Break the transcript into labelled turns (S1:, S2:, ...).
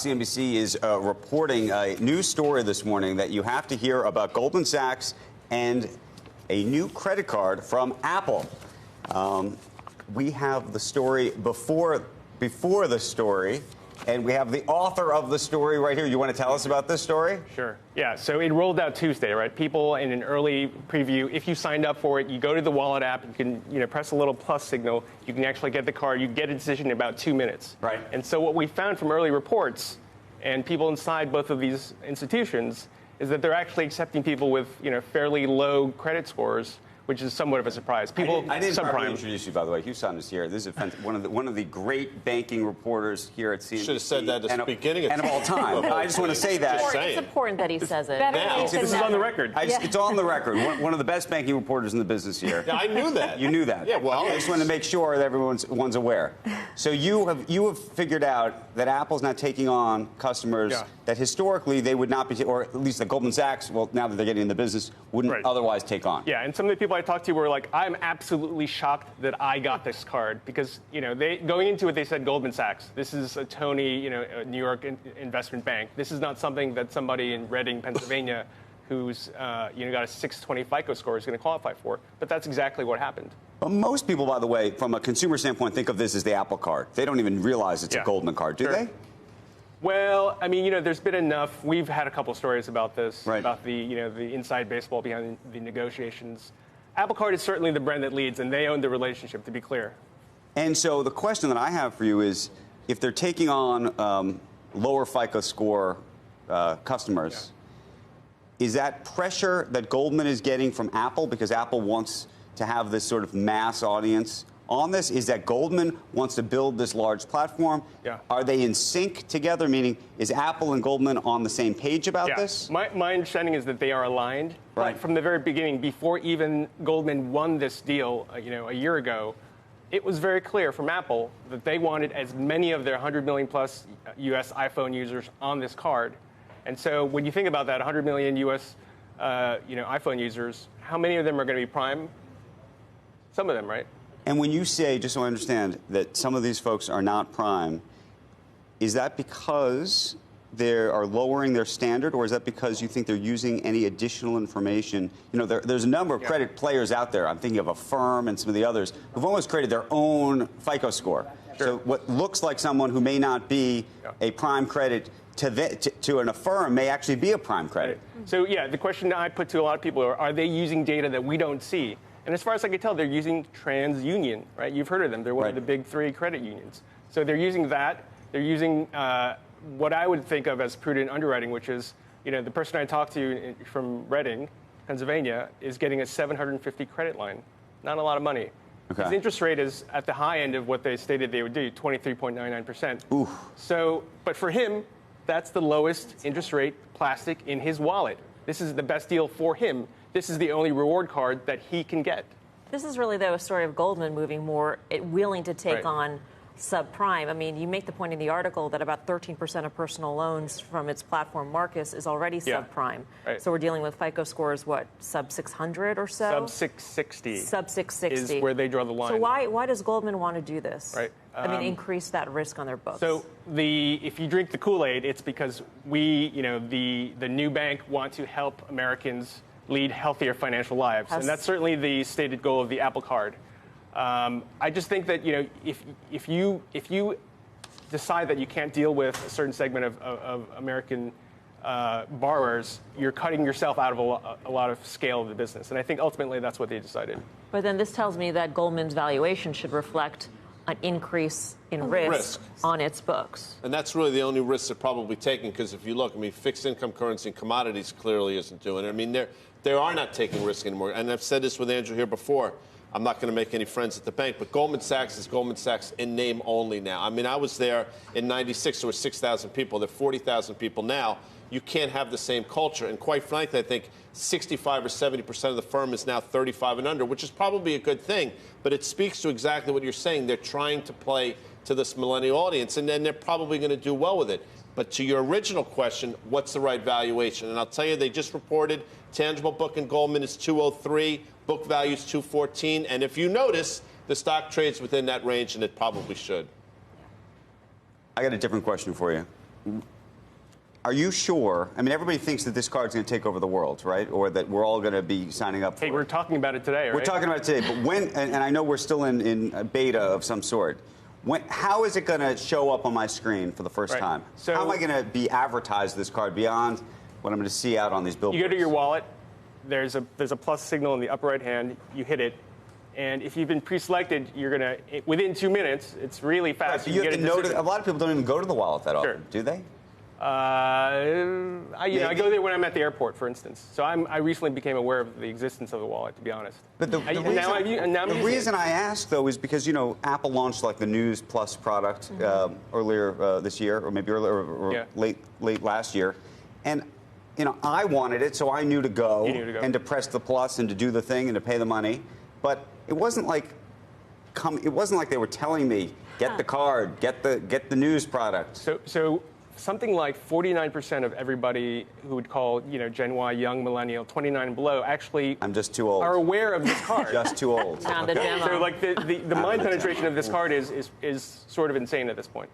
S1: CNBC is reporting a news story this morning that you have to hear about Goldman Sachs and a new credit card from Apple. We have the story before the story, and we have the author of the story right here. You want to tell us about this story?
S2: Sure. Yeah, so it rolled out Tuesday, right? People in an early preview, if you signed up for it, you go to the wallet app, you can press a little plus signal, you can actually get the card, you get a decision in about 2 minutes.
S1: Right.
S2: And so what we found from early reports and people inside both of these institutions is that they're actually accepting people with fairly low credit scores, which is somewhat of a surprise. People,
S1: I didn't
S2: subprime.
S1: introduce you, by the way. Hugh is here. This is one of the great banking reporters here at CNBC.
S3: Should have said that at the beginning
S1: of all time. I just want to say that.
S4: It's important that he says it.
S2: This is on the record.
S1: It's on the record. One of the best banking reporters in the business here.
S3: Yeah, I knew that.
S1: You knew that.
S3: Yeah, well,
S1: I just want to make sure that everyone's aware. So you have figured out that Apple's not taking on customers that historically they would not be, or at least that Goldman Sachs, well, now that they're getting in the business, wouldn't otherwise take on.
S2: Yeah, and some of the people I talked to were like, I'm absolutely shocked that I got this card because, they going into it, they said Goldman Sachs. This is a Tony, a New York investment bank. This is not something that somebody in Reading, Pennsylvania, who's, got a 620 FICO score is going to qualify for. But that's exactly what happened.
S1: But most people, by the way, from a consumer standpoint, think of this as the Apple card. They don't even realize it's a Goldman card, do they?
S2: Well, I mean, there's been enough. We've had a couple stories about this, about the, the inside baseball behind the negotiations. Apple Card is certainly the brand that leads, and they own the relationship, to be clear.
S1: And so the question that I have for you is, if they're taking on lower FICO score customers, is that pressure that Goldman is getting from Apple because Apple wants to have this sort of mass audience on this? Is that Goldman wants to build this large platform?
S2: Yeah.
S1: Are they in sync together? Meaning, is Apple and Goldman on the same page about this?
S2: My understanding is that they are aligned. But from the very beginning, before even Goldman won this deal, a year ago, it was very clear from Apple that they wanted as many of their 100 million plus U.S. iPhone users on this card. And so when you think about that, 100 million U.S. iPhone users, how many of them are going to be prime? Some of them, right?
S1: And when you say, just so I understand, that some of these folks are not prime, is that because they are lowering their standard, or is that because you think they're using any additional information? There's a number of credit players out there. I'm thinking of Affirm and some of the others who've almost created their own FICO score. Sure. So what looks like someone who may not be a prime credit to an Affirm may actually be a prime credit.
S2: Right. So, the question I put to a lot of people are they using data that we don't see? And as far as I can tell, they're using TransUnion, right? You've heard of them. They're one of the big three credit unions. So they're using that. They're using what I would think of as prudent underwriting, which is, the person I talked to from Reading, Pennsylvania, is getting a 750 credit line. Not a lot of money.
S1: Okay.
S2: His interest rate is at the high end of what they stated they would do, 23.99%.
S1: Oof.
S2: So, but for him, that's the lowest interest rate plastic in his wallet. This is the best deal for him. This is the only reward card that he can get.
S4: This is really, though, a story of Goldman moving more, willing to take on subprime. I mean, you make the point in the article that about 13% of personal loans from its platform, Marcus, is already subprime.
S2: Right.
S4: So we're dealing with FICO scores, sub 600 or so?
S2: Sub 660.
S4: Sub 660
S2: is where they draw the line.
S4: So why does Goldman want to do this?
S2: Right.
S4: Increase that risk on their books.
S2: So if you drink the Kool-Aid, it's because we, the new bank, want to help Americans lead healthier financial lives, and that's certainly the stated goal of the Apple Card. I just think that if you decide that you can't deal with a certain segment of American borrowers, you're cutting yourself out of a lot of scale of the business, and I think ultimately that's what they decided.
S4: But then this tells me that Goldman's valuation should reflect an increase in risk on its books.
S3: And that's really the only risk they're probably taking, because if you look, fixed income currency and commodities clearly isn't doing it. They are not taking risk anymore. And I've said this with Andrew here before. I'm not going to make any friends at the bank, but Goldman Sachs is Goldman Sachs in name only now. I was there in '96, there were 6,000 people. There are 40,000 people now. You can't have the same culture. And quite frankly, I think 65 or 70% of the firm is now 35 and under, which is probably a good thing. But it speaks to exactly what you're saying. They're trying to play to this millennial audience, and then they're probably going to do well with it. But to your original question, what's the right valuation? And I'll tell you, they just reported tangible book in Goldman is 203, book value is 214. And if you notice, the stock trades within that range, and it probably should.
S1: I got a different question for you. Are you sure? I mean, everybody thinks that this card's going to take over the world, right? Or that we're all going to be signing up for
S2: Hey, we're talking about it today, right?
S1: We're talking about it today, but when, and I know we're still in a beta of some sort, how is it going to show up on my screen for the first time?
S2: So,
S1: how am I going to be advertised this card beyond what I'm going to see out on these billboards?
S2: You go to your wallet. There's a plus signal in the upper right hand. You hit it. And if you've been pre-selected, you're going to, within 2 minutes, it's really fast.
S1: Right, you have to notice, a lot of people don't even go to the wallet that often, do they?
S2: I go there when I'm at the airport, for instance. So I recently became aware of the existence of the wallet, to be honest.
S1: But the reason I ask, though, is because, you know, Apple launched like the News Plus product earlier this year, or maybe earlier, or late last year. And, you know, I wanted it, so I knew to go, and to press the plus and to do the thing and to pay the money. But it wasn't like they were telling me, get the card, get the news product.
S2: So something like 49% of everybody who would call, you know, Gen Y, young millennial, 29 and below, actually
S1: I'm just too old.
S2: Are aware of this card.
S1: Just too old.
S4: Found a demo.
S2: So like the mind penetration of this card is sort of insane at this point.